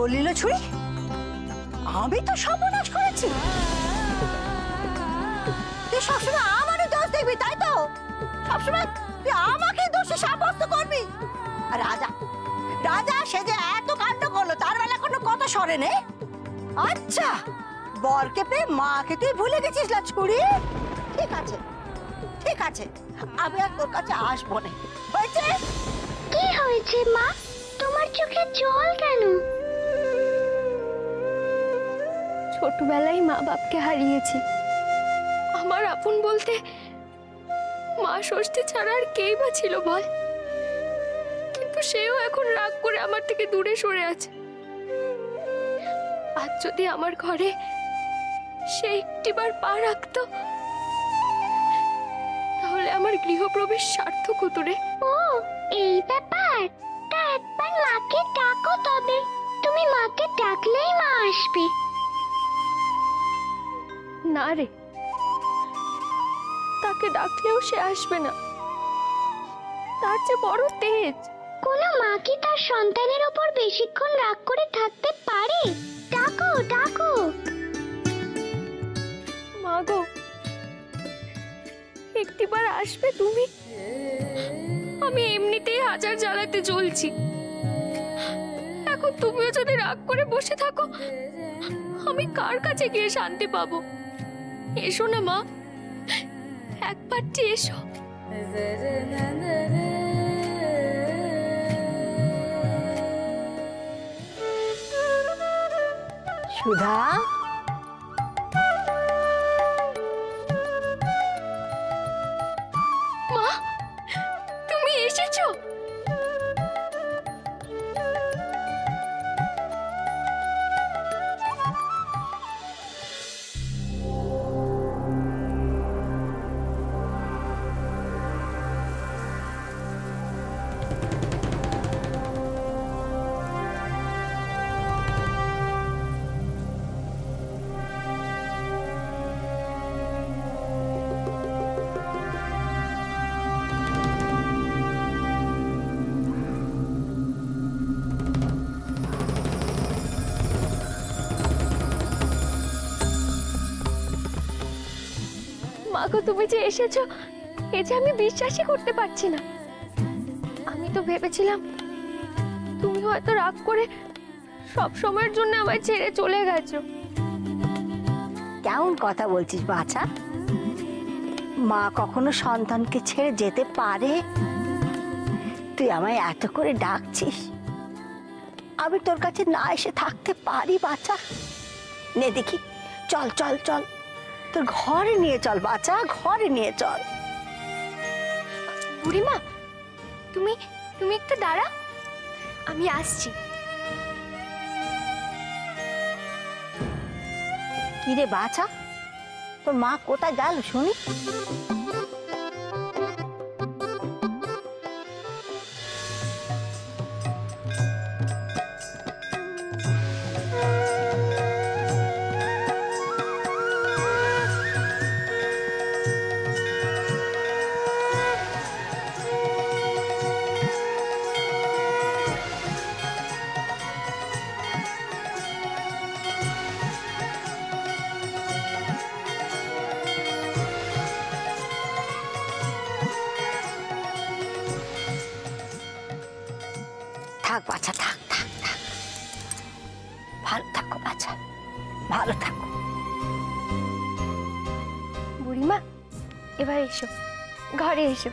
বললিল ছুরি, আমি তো সর্বনাশ করেছি। তুই সবসময় আমারই দোষ দেখবি, তাই তো? সবসময় তুই আমাকে দোষী সাব্যস্ত করবি। আর রাজা, রাজা সে যে এত কাণ্ড করলো, তার বেলা কোনো কথা সরে নেই। আচ্ছা, বরকে পেয়ে মাকে তুই ভুলে গেছিস না ছুরি? ঠিক আছে, ঠিক আছে, আমি আর তোর কাছে আসবো না। হয়েছে? কি হয়েছে মা, তোমার চোখে জল কেন? ছোটবেলায় মা বাপকে হারিয়েছি। আমার আপন বলতে মা ষষ্ঠী ছাড়া আর কেই বা ছিল বল? কিন্তু সেও এখন রাগ করে আমার থেকে দূরে সরে আছে। আজ যদি আমার ঘরে সে একটিবার পা রাখতো, তাহলে আমার গৃহপ্রবেশ সার্থক হতো রে। ও এই ব্যাপার, তা একবার মাকে ডাকো। তবে তুমি মাকে ডাকলেই মা আসবে। না রে, তাকে ডাকলেও সে আসবে না। তার যে বড় তেজ। কোনো মা কি তার সন্তানের উপর বেশিক্ষণ রাগ করে থাকতে পারে? ডাকো ডাকো। মা গো, একটিবার আসবে তুমি? আমি এমনিতেই হাজার জ্বালাতে জ্বলছি, এখন তুমিও যদি রাগ করে বসে থাকো, আমি কার কাছে গিয়ে শান্তি পাবো? এসো না মা, একবারটি এসো। সুধা, মা তুমি এসেছো? মাগো, তুমি যে এসেছো, এ যে আমি বিশ্বাসই করতে পারছি না। আমি তো ভেবেছিলাম তুমি হয়তো রাগ করে সব সময়ের জন্য আমায় ছেড়ে চলে গেছো। কেমন কথা বলছিস বাছা? মা কখনো সন্তানকে ছেড়ে যেতে পারে? তুই আমায় এত করে ডাকছিস, আমি তোর কাছে না এসে থাকতে পারি বাছা? নে দেখি, চল চল চল, তোর ঘরে নিয়ে চল বাছা, ঘরে নিয়ে চল। বুড়িমা, তুমি তুমি একটু দাঁড়া, আমি আসছি। কি রে বাছা, তোর মা কোথায় গেল শুনি? থাক বাছা, থাক থাক থাক, ভালো থাকো বাছা, ভালো থাকো। বুড়িমা, এবার এসো, ঘরে এসো।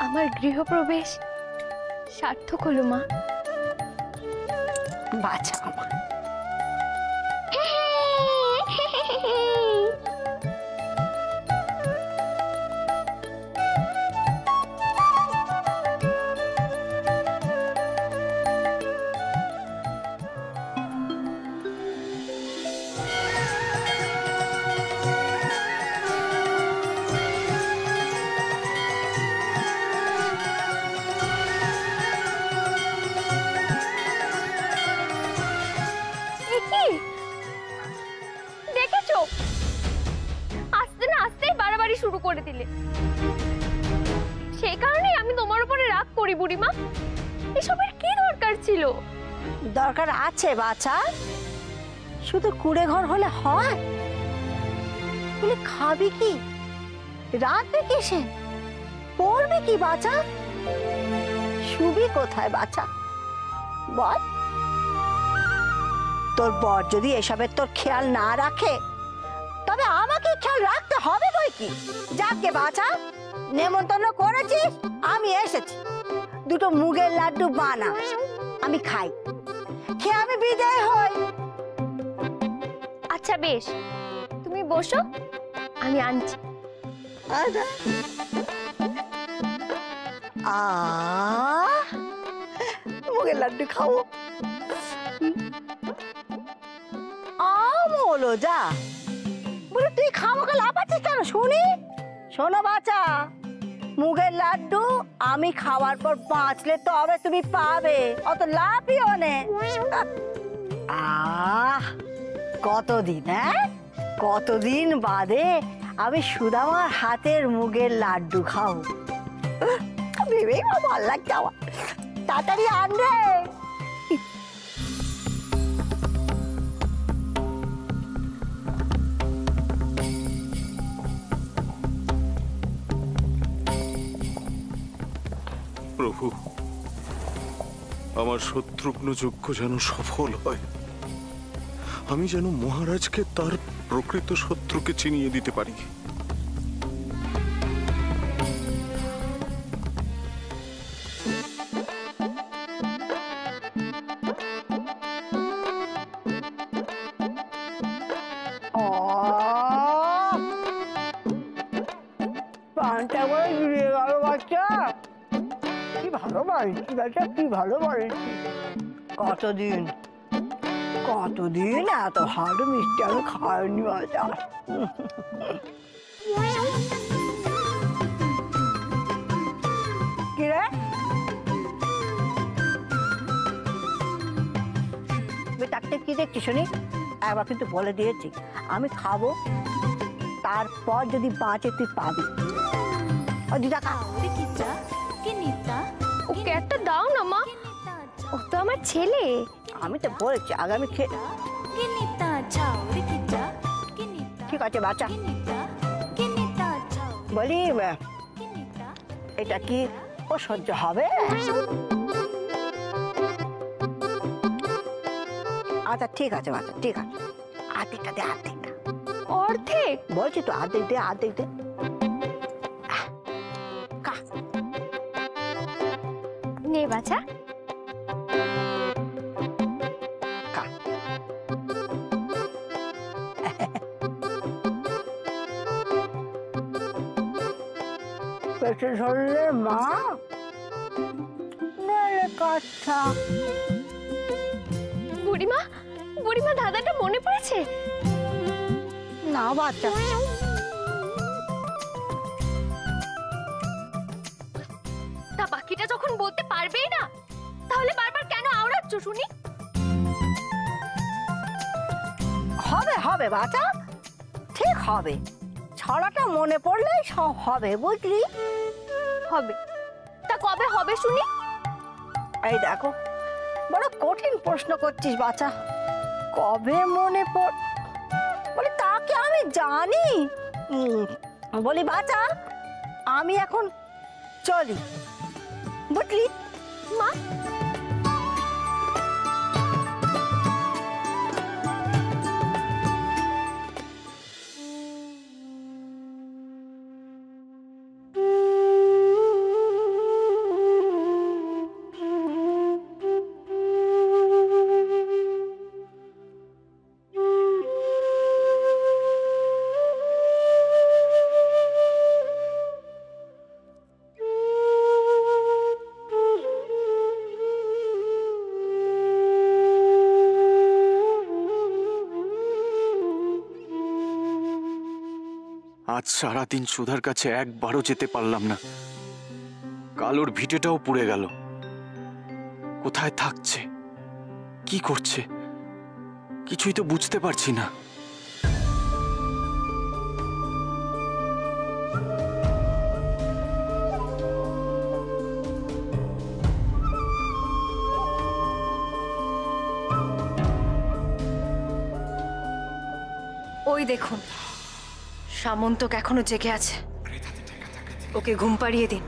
আমার গৃহপ্রবেশ সার্থক হলো মা। বাছা আমার, বুড়িমা? এসবের কি দরকার ছিল? দরকার আছে বাছা, শুধু কুড়ে ঘর হলে হয়? বলে খাবি কি, রাতবে কিসে, পড়বি কি বাছা, শুবি কোথায় বাছা বল? তোর বর যদি এসবের তোর খেয়াল না রাখে তবে আমাকে খেয়াল রাখতে হবে বই কি। যাকে বাছা, নেমন্তন্ন করেছিস, আমি এসেছি, দুটো মুগের লাড্ডু বানা, আমি খাই, খেয়ে আমি বিদায় হই। আচ্ছা বেশ, তুমি বসো, আমি আনছি। মুগের লাড্ডু খাবো। আমলো যা বলে, তুই খামোকে লাফাচ্ছিস কেন শুনি? শোনো বাচ্চা, মুগের লাড্ডু আমি খাওয়ার পর বাঁচলে তবে তুমি পাবে, অত লাফিও নে। কতদিন, কতদিন বাদে আমি সুদামার হাতের মুগের লাড্ডু খাও, ভেবেই ভাল লাগছে আমার। তাড়াতাড়ি আন রে। প্রভু, আমার শত্রুঘ্ন যজ্ঞ যেন সফল হয়, আমি যেন মহারাজকে তার প্রকৃত শত্রুকে চিনিয়ে দিতে পারি। পানটা করে জুড়িয়ে গেল বাচ্চা, কি ভালো বাড়িছি বাচ্চা, কি ভালো বাড়িছি। কতদিন কতদিন এত ভালো মিষ্টি আমি খাইনি বাচ্চা। কি রে বেটাকে কি দেখছি শুনি? একবার কিন্তু বলে দিয়েছি আমি খাবো, তারপর যদি বাঁচে তুই পাবি। ওকে একটা দাও না মা, ও তো আমার ছেলে। আমি তো বলেছি আগামী ঠিক আছে বাচ্চা, বলি এটা কি ও সহ্য হবে? আচ্ছা ঠিক আছে বাচ্চা, ঠিক আছে, আর্ধেকটা দে, আর্ধেকটা। অর্ধেক? বলছি তো আর্ধেক দে, আর্ধেক দে। নে বাছা। পেটে ধরলে মা নলে কাচ্ছা। বুড়িমা, বুড়িমা দাদাটা মনে পড়েছে? না বাচ্চা, তা বাকিটা যখন বলতে পারবেই না, তাহলে বারবার কেন আওড়াচ্ছ শুনি? হবে হবে বাচ্চা, ঠিক হবে, ছড়াটা মনে পড়লেই সব হবে, বুঝলি? হবে, তা কবে হবে শুনি? এই দেখো, বড় কঠিন প্রশ্ন করছিস বাচ্চা, কবে মনে পড় বলে তাকে আমি জানি। বলি বাচ্চা, আমি এখন চলি, বুঝলি মা? আজ সারাদিন সুধার কাছে একবারও যেতে পারলাম না, কাল ওর ভিটেটাও পুড়ে গেল। কোথায় থাকছে, কি করছে, কিছুই তো বুঝতে পারছি না। ওই দেখুন, সামন্তক এখনো জেগে আছে। ওকে ঘুম পাড়িয়ে দিন।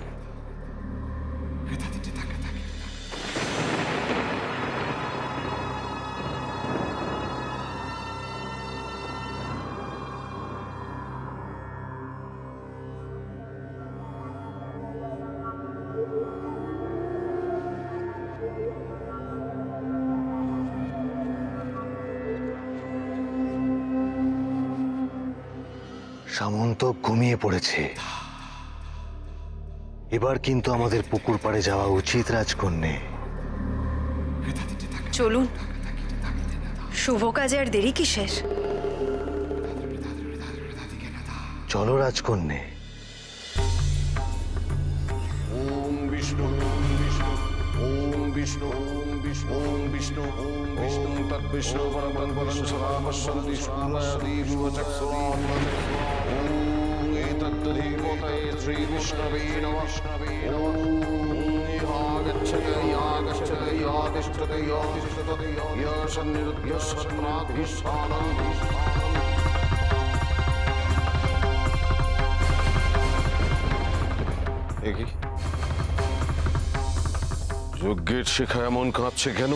সামন্ত ঘুমিয়ে পড়েছে। এবার কিন্তু আমাদের পুকুর পাড়ে যাওয়া উচিত রাজকন্যে। চলুন, শুভ কাজে আর দেরি কিসের? চলো রাজকন্যে। ওম বিষ্ণু ওম বিষ্ণু ওম বিষ্ণু ওম বিষ্ণু ওম বিষ্ণু ওম বিষ্ণু তদ্বিষ্ণু পরমপদং সদা পশ্যন্তি শুক্লাদেব চক্ষুরাম ওম এতদ্দেবতায়ে শ্রী বিষ্ণবে নমঃ ওম ইয়াগচ্ছতে ইয়াগচ্ছতে ইয়াতিষ্ঠতে ইয়াতিষ্ঠতে ইয়াসন্নিরুদ্ধস্বত্রাধিষ্ঠানং। দেখি যজ্ঞের শিখা এমন কাঁপছে কেন?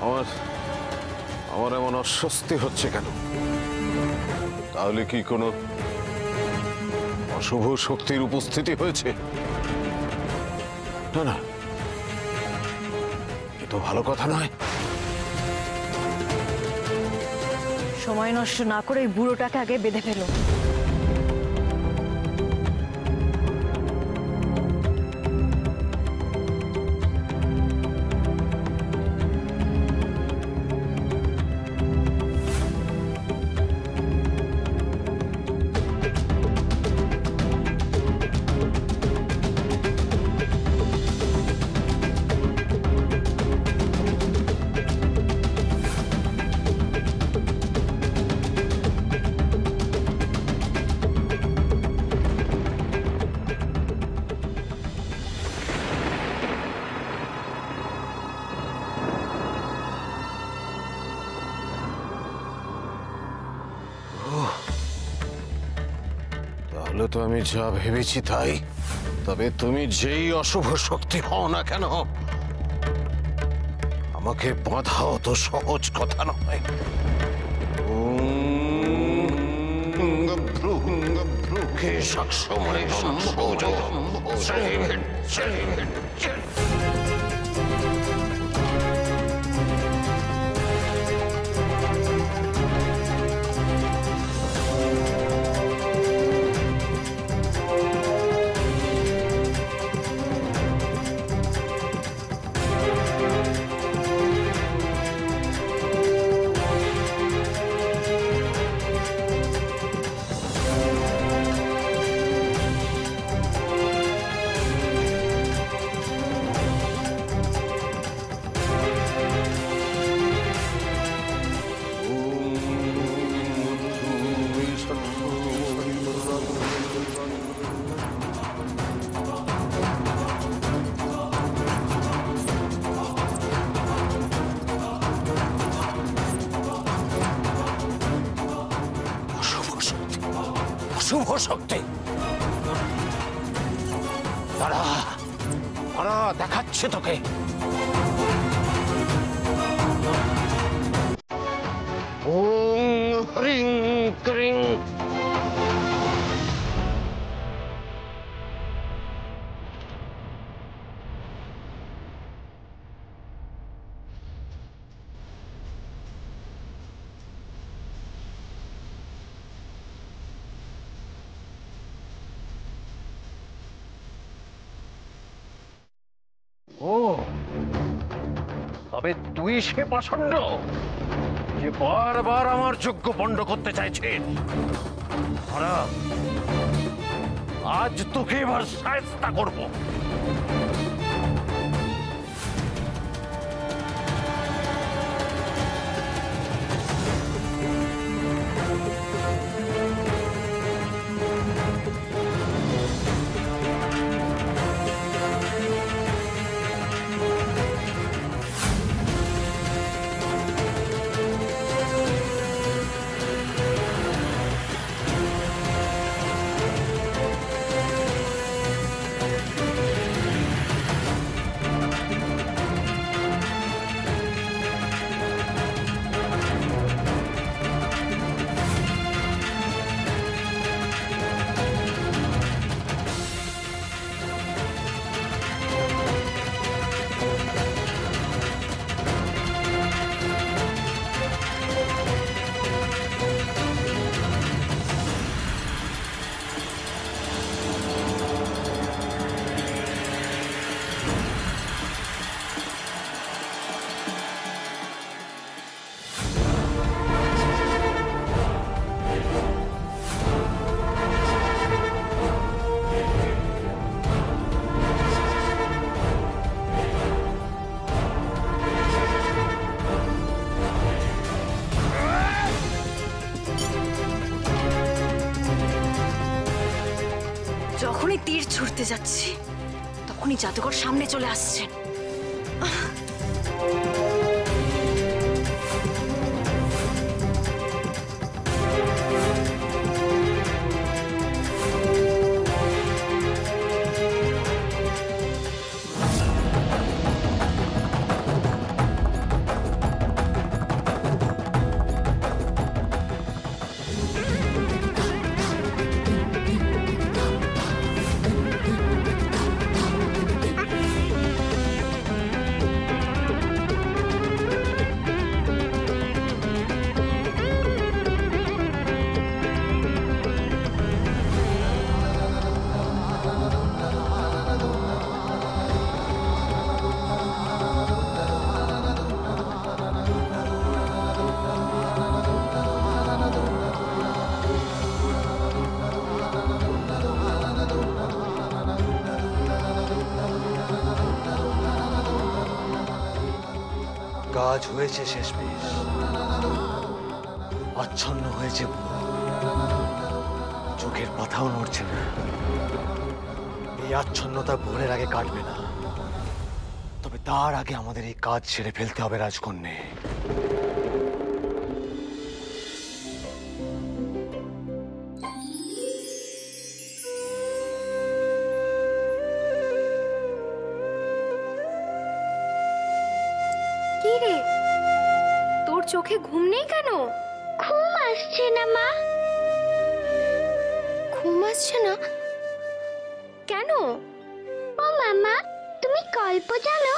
আমার আমার এমন অস্বস্তি হচ্ছে কেন? তাহলে কি কোনো অশুভ শক্তির উপস্থিতি হয়েছে? না না, এ তো ভালো কথা নয়। সময় নষ্ট না করে এই বুড়োটাকে আগে বেঁধে ফেলো। তাহলে তো আমি যা ভেবেছি তাই। তবে তুমি যেই অশুভ শক্তি হও না কেন, আমাকে বাঁধাও তো সহজ কথা নয়। কে সাক্ষময় সম্ভোজ শুভ শক্তি। দাঁড়া দাঁড়া, দেখাচ্ছে তোকে। ওম হ্রিং ক্রিং। ও, তবে তুই সে পাষণ্ড যে বারবার আমার যজ্ঞ পণ্ড করতে চাইছেন। আজ তোকে এবার শায়েস্তা করব। করতে যাচ্ছি তখনই জাদুকর সামনে চলে আসছেন। কাজ হয়েছে শেষমেশ, আচ্ছন্ন হয়েছে বুড়ো, চোখের পাতাও নড়ছে না। এই আচ্ছন্নতা ভোরের আগে কাটবে না, তবে তার আগে আমাদের এই কাজ ছেড়ে ফেলতে হবে রাজকন্যে। কি রে, তোর চোখে ঘুম নেই কেন? ঘুম আসছে না মা। ঘুম আসছে না কেন? ও মামা, তুমি গল্প জানো?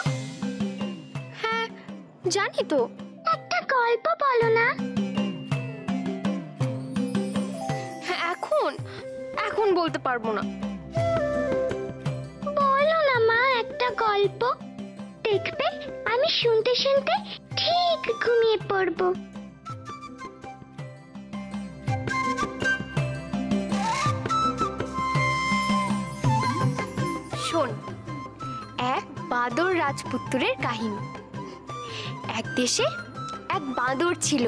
হ্যাঁ জানি তো। একটা গল্প বলো না। হ্যাঁ এখন এখন বলতে পারবো না। বলো না মা একটা গল্প, দেখবে আমি শুনতে শুনতে ঠিক ঘুমিয়ে পড়বো। শোন, এক বাঁদর রাজপুত্রের কাহিনী। এক দেশে এক বাঁদর ছিল।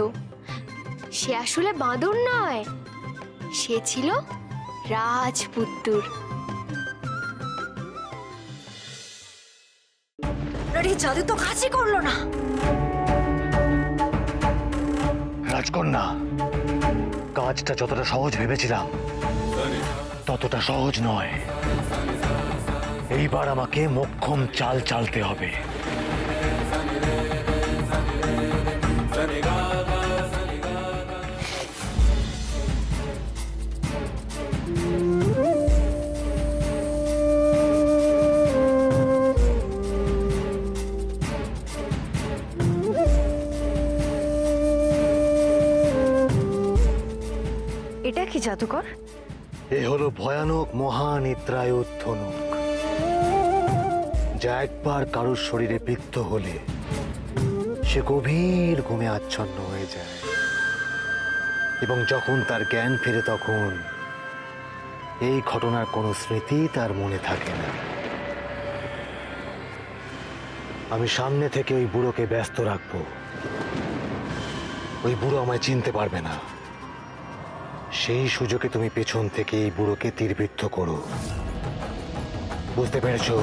সে আসলে বাঁদর নয়, সে ছিল রাজপুত্র। আরে জাদু তো কাজই করলো না। রাজকন্যা, কাজটা যতটা সহজ ভেবেছিলাম ততটা সহজ নয়। এইবার আমাকে মোক্ষম চাল চালতে হবে। এটা কি জাদুকর? এ হলো ভয়ানক মহানিদ্রায়ুধ ধনুক, যা একবার কারোর শরীরে বিদ্ধ হলে সে গভীর ঘুমে আচ্ছন্ন হয়ে যায়, এবং যখন তার জ্ঞান ফেরে তখন এই ঘটনার কোনো স্মৃতি তার মনে থাকে না। আমি সামনে থেকে ওই বুড়োকে ব্যস্ত রাখবো। ওই বুড়ো আমায় চিনতে পারবে না। সেই সুযোগে তুমি পেছন থেকে এই বুড়োকে তীরবিদ্ধ করো। বুঝতে পেরেছো?